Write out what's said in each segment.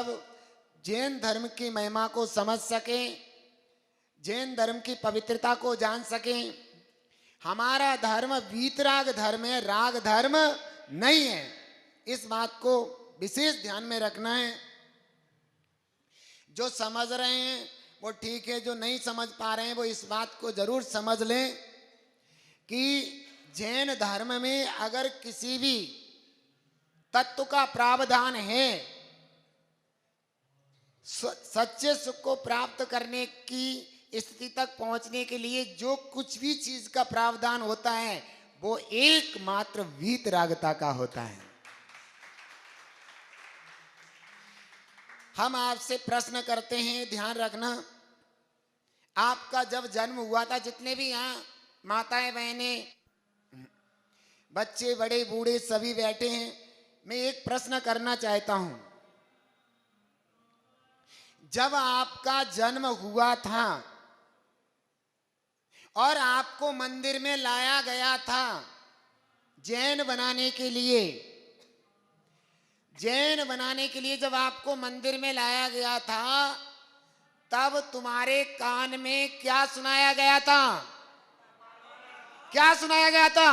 सब जैन धर्म की महिमा को समझ सकें, जैन धर्म की पवित्रता को जान सकें। हमारा धर्म वीतराग धर्म है, राग धर्म नहीं है। इस बात को विशेष ध्यान में रखना है। जो समझ रहे हैं वो ठीक है, जो नहीं समझ पा रहे हैं वो इस बात को जरूर समझ लें कि जैन धर्म में अगर किसी भी तत्व का प्रावधान है, सच्चे सुख को प्राप्त करने की स्थिति तक पहुंचने के लिए जो कुछ भी चीज का प्रावधान होता है वो एकमात्र वीतरागता का होता है। हम आपसे प्रश्न करते हैं, ध्यान रखना। आपका जब जन्म हुआ था, जितने भी यहाँ माताएं बहनें बच्चे बड़े बूढ़े सभी बैठे हैं, मैं एक प्रश्न करना चाहता हूं। जब आपका जन्म हुआ था और आपको मंदिर में लाया गया था जैन बनाने के लिए, जैन बनाने के लिए जब आपको मंदिर में लाया गया था, तब तुम्हारे कान में क्या सुनाया गया था? क्या सुनाया गया था?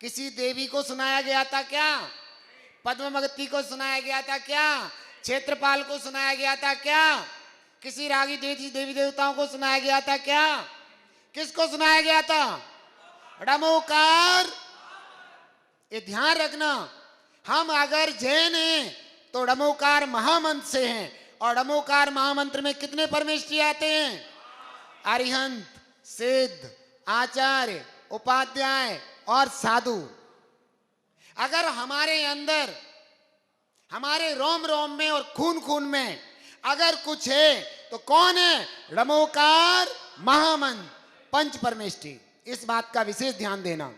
किसी देवी को सुनाया गया था क्या? पद्मावती को सुनाया गया था क्या? क्षेत्रपाल को सुनाया गया था क्या? किसी रागी देवी देवताओं को सुनाया गया था क्या? किसको सुनाया गया था? डमोकार। ये ध्यान रखना, हम अगर जैन हैं तो डमोकार महामंत्र से हैं, और डमोकार महामंत्र में कितने परमेष्ठी आते हैं? अरिहंत, सिद्ध, आचार्य, उपाध्याय और साधु। अगर हमारे अंदर, हमारे रोम रोम में और खून खून में अगर कुछ है तो कौन है? डमोकार महामंत्र, पंच परमेष्ठी। इस बात का विशेष ध्यान देना।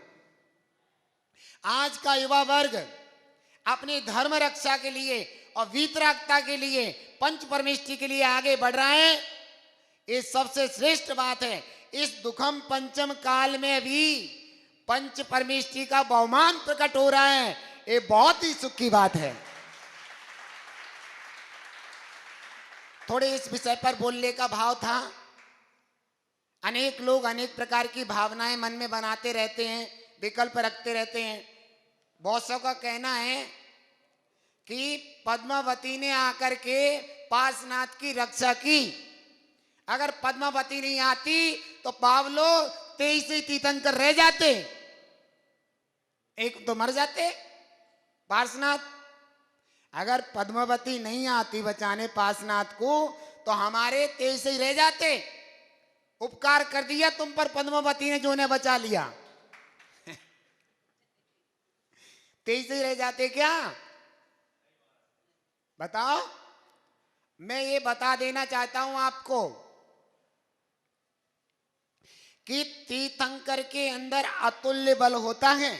आज का युवा वर्ग अपनी धर्म रक्षा के लिए और वीतरागता के लिए, पंच परमेष्ठी के लिए आगे बढ़ रहा है। ये सबसे श्रेष्ठ बात है। इस दुखम पंचम काल में भी पंच परमेष्ठी का बहुमान प्रकट हो रहा है। ये बहुत ही सुख की बात है। थोड़े इस विषय पर बोलने का भाव था। अनेक लोग अनेक प्रकार की भावनाएं मन में बनाते रहते हैं, विकल्प रखते रहते हैं। बहुत सौ का कहना है कि पद्मावती ने आकर के पार्श्वनाथ की रक्षा की। अगर पद्मावती नहीं आती तो पावलो 23 ही तीर्थंकर रह जाते, एक तो मर जाते पार्श्वनाथ। अगर पद्मावती नहीं आती बचाने पार्श्वनाथ को तो हमारे 23 ही रह जाते। उपकार कर दिया तुम पर पद्मावती ने, जो उन्हें बचा लिया। 23 ही रह जाते क्या? बताओ। मैं ये बता देना चाहता हूं आपको कि तीर्थंकर के अंदर अतुल्य बल होता है।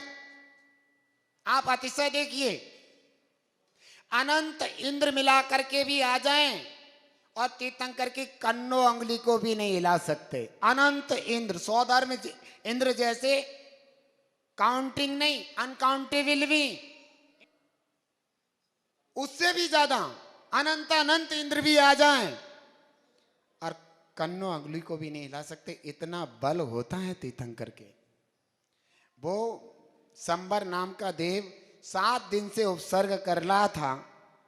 आप अतिशय देखिए, अनंत इंद्र मिला करके भी आ जाएं और तीर्थंकर की कन्नो अंगुली को भी नहीं हिला सकते। अनंत इंद्र, 100 धर्म इंद्र जैसे, काउंटिंग नहीं, अनकाउंटेबल भी, उससे भी ज्यादा अनंत अनंत इंद्र भी आ जाएं और कन्नो अंगुली को भी नहीं हिला सकते। इतना बल होता है तीर्थंकर के। वो संबर नाम का देव 7 दिन से उपसर्ग कर रहा था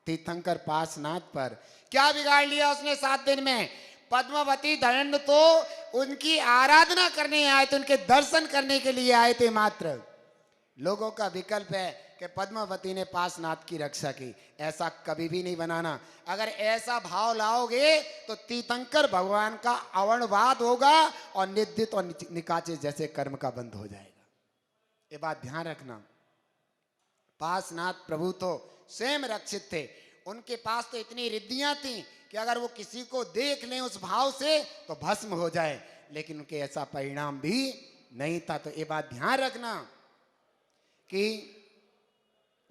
तीर्थंकर पार्श्वनाथ पर। क्या बिगाड़ लिया उसने 7 दिन में? पद्मावती दंड तो उनकी आराधना करने आए थे, उनके दर्शन करने के लिए आए थे मात्र। लोगों का विकल्प है कि पद्मावती ने पार्श्वनाथ की रक्षा की। ऐसा कभी भी नहीं बनाना। अगर ऐसा भाव लाओगे तो तीर्थंकर भगवान का अवर्णवाद होगा और निद्रित और निकाचे जैसे कर्म का बंध हो जाएगा। ये बात ध्यान रखना। पार्श्वनाथ प्रभु तो स्वयं रक्षित थे। उनके पास तो इतनी रिद्धियां थी कि अगर वो किसी को देख लें उस भाव से तो भस्म हो जाए, लेकिन उनके ऐसा परिणाम भी नहीं था। तो ये बात ध्यान रखना कि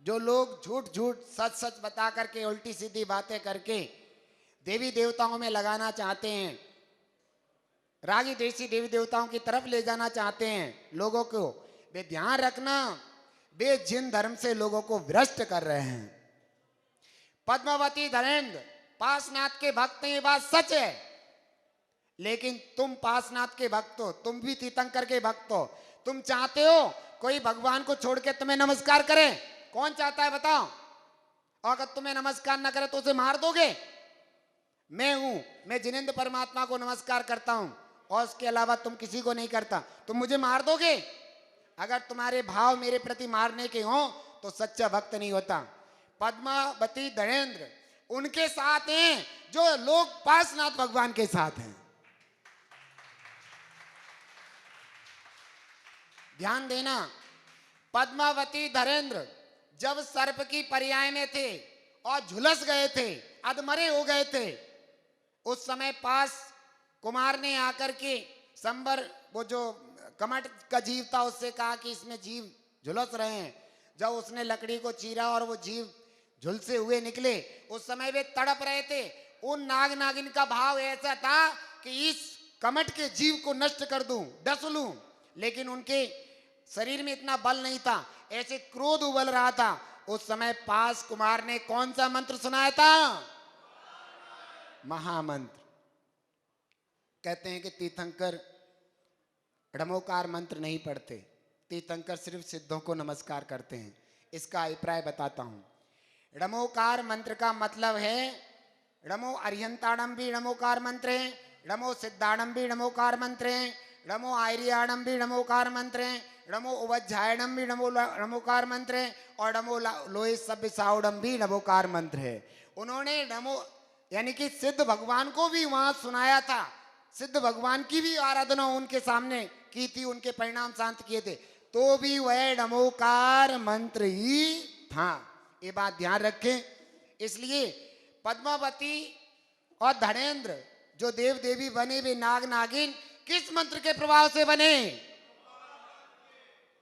जो लोग झूठ झूठ सच सच बता करके, उल्टी सीधी बातें करके देवी देवताओं में लगाना चाहते हैं, रागी देशी देवी देवताओं की तरफ ले जाना चाहते हैं लोगों को, वे ध्यान रखना, वे जिन धर्म से लोगों को भ्रष्ट कर रहे हैं। पद्मावती धरेंद्र पार्श्वनाथ के भक्त हैं, ये बात सच है, लेकिन तुम पार्श्वनाथ के भक्त हो, तुम भी तीर्थंकर के भक्त हो। तुम चाहते हो कोई भगवान को छोड़ के तुम्हें नमस्कार करे? कौन चाहता है बताओ? और अगर तुम्हें नमस्कार न करे तो उसे मार दोगे? मैं हूं, मैं जिनेंद्र परमात्मा को नमस्कार करता हूं और उसके अलावा तुम किसी को नहीं करता, तुम मुझे मार दोगे? अगर तुम्हारे भाव मेरे प्रति मारने के हों तो सच्चा भक्त नहीं होता। पद्मावती धरेंद्र उनके साथ हैं जो लोग पार्श्वनाथ भगवान के साथ हैं। ध्यान देना, पद्मावती धरेंद्र जब सर्प की पर्याय में थे और झुलस गए थे, अधमरे हो गए थे, उस समय पास कुमार ने आकर के संबर, वो जो कमट का जीव था, उससे कहा कि इसमें जीव झुलस रहे हैं। जब उसने लकड़ी को चीरा और वो जीव झुलसे हुए निकले, उस समय वे तड़प रहे थे। उन नाग नागिन का भाव ऐसा था कि इस कमट के जीव को नष्ट कर दूं, डस लूं, लेकिन उनके शरीर में इतना बल नहीं था, ऐसे क्रोध उबल रहा था। उस समय पास कुमार ने कौन सा मंत्र सुनाया था? महामंत्र। कहते हैं कि तीर्थंकर ढमोकार मंत्र नहीं पढ़ते, तीर्थंकर सिर्फ सिद्धों को नमस्कार करते हैं। इसका अभिप्राय बताता हूं। ढमोकार मंत्र का मतलब है, ढमो अरिहंताणम भी ढमोकार मंत्र है, ढमो सिद्धाणम भी ढमोकार मंत्र है, ढमो आर्याणम भी ढमोकार मंत्र है, ढमो उवज्जायणम भी ढमोकार मंत्र है, और ढमो लोहे सभ्य साउडम भी ढमोकार मंत्र है। उन्होंने ढमो यानी कि सिद्ध भगवान को भी वहां सुनाया था, सिद्ध भगवान की भी आराधना उनके सामने की थी, उनके परिणाम शांत किए थे, तो भी वह ढमोकार मंत्र ही था। ये बात ध्यान रखें। इसलिए पद्मावती और धरेंद्र जो देव देवी बने, वे नाग नागिन किस मंत्र के प्रभाव से बने?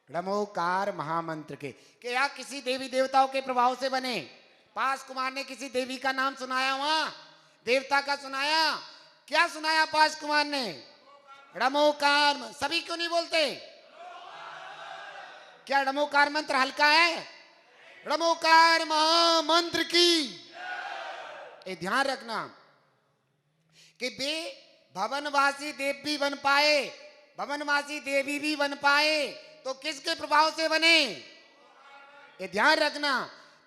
ढमोकार महामंत्र के। क्या किसी देवी देवताओं के प्रभाव से बने? पास कुमार ने किसी देवी का नाम सुनाया, वहां देवता का सुनाया? क्या सुनाया पास कुमार ने? ढमोकार। सभी क्यों नहीं बोलते? क्या ढमोकार मंत्र हल्का है? ढमोकार महामंत्र की ये ध्यान रखना कि वे भवनवासी देव भी बन पाए, भवनवासी देवी भी बन पाए, तो किसके प्रभाव से बने? ये ध्यान रखना।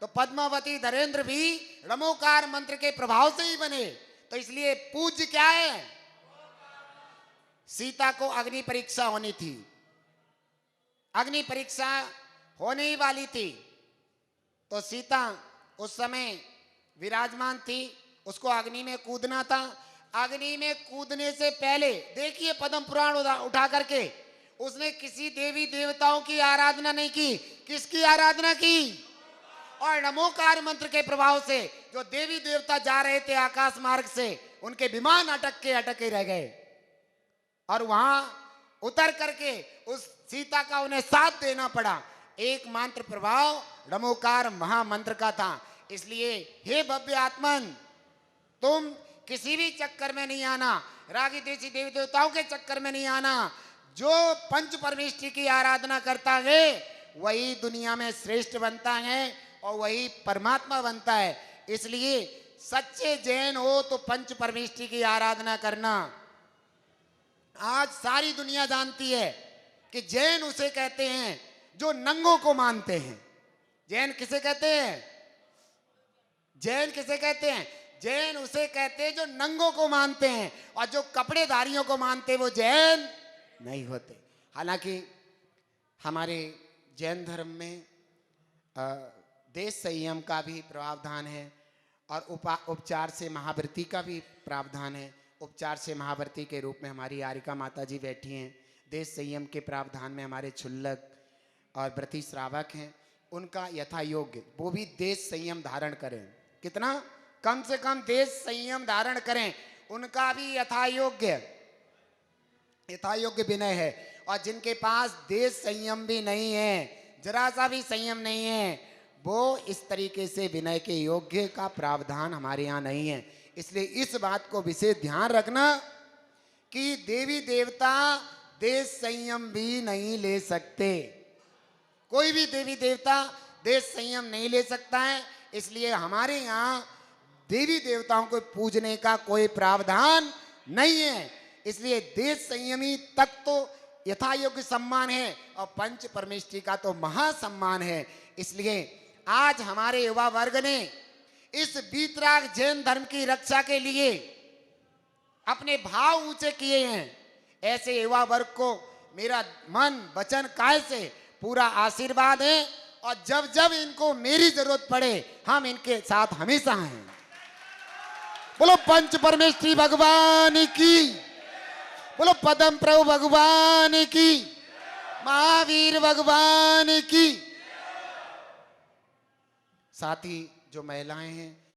तो पद्मावती धरेंद्र भी ढमोकार मंत्र के प्रभाव से ही बने। तो इसलिए पूज्य क्या है? सीता को अग्नि परीक्षा होनी थी, अग्नि परीक्षा होने ही वाली थी, तो सीता उस समय विराजमान थी, उसको अग्नि में कूदना था। अग्नि में कूदने से पहले देखिए पद्म पुराण उठा करके उसने किसी देवी देवताओं की आराधना नहीं की। किसकी आराधना की? और ढमोकार मंत्र के प्रभाव से जो देवी देवता जा रहे थे आकाश मार्ग से, उनके विमान अटके रह गए, और वहां उतर करके उस सीता का उन्हें साथ देना पड़ा। एक मंत्र प्रभाव ढमोकार महामंत्र का था। इसलिए हे भव्य आत्मन, तुम किसी भी चक्कर में नहीं आना, रागी देशी देवी देवताओं के चक्कर में नहीं आना। जो पंच परमेष्ठी की आराधना करता है वही दुनिया में श्रेष्ठ बनता है और वही परमात्मा बनता है। इसलिए सच्चे जैन हो तो पंच परमेष्ठी की आराधना करना। आज सारी दुनिया जानती है कि जैन उसे कहते हैं जो नंगों को मानते हैं। जैन किसे कहते हैं? जैन किसे कहते हैं? जैन उसे कहते हैं जो नंगों को मानते हैं, और जो कपड़ेधारियों को मानते हैं वो जैन नहीं होते। हालांकि हमारे जैन धर्म में देश संयम का भी प्रावधान है और उपचार से महाव्रती का भी प्रावधान है। उपचार से महाव्रती के रूप में हमारी आरिका माता जी बैठी हैं। देश संयम के प्रावधान में हमारे छुल्लक और व्रती श्रावक हैं, उनका यथा योग्य वो भी देश संयम धारण करें। कितना? कम से कम देश संयम धारण करें, उनका भी यथा योग्य विनय है। और जिनके पास देश संयम भी नहीं है, जरा सा भी संयम नहीं है, वो इस तरीके से विनय के योग्य का प्रावधान हमारे यहाँ नहीं है। इसलिए इस बात को विशेष ध्यान रखना कि देवी देवता देश संयम भी नहीं ले सकते। कोई भी देवी देवता देश संयम नहीं ले सकता है, इसलिए हमारे यहाँ देवी देवताओं को पूजने का कोई प्रावधान नहीं है। इसलिए देश संयमी तक तो यथा योग्य सम्मान है और पंच परमेष्ठी का तो महासम्मान है। इसलिए आज हमारे युवा वर्ग ने इस वीतराग जैन धर्म की रक्षा के लिए अपने भाव ऊंचे किए हैं। ऐसे युवा वर्ग को मेरा मन वचन काय से पूरा आशीर्वाद है और जब जब इनको मेरी जरूरत पड़े हम इनके साथ हमेशा हैं। बोलो पंच परमेष्ठी भगवान की, बोलो पद्म प्रभु भगवान की, महावीर भगवान की। साथ ही जो महिलाएं हैं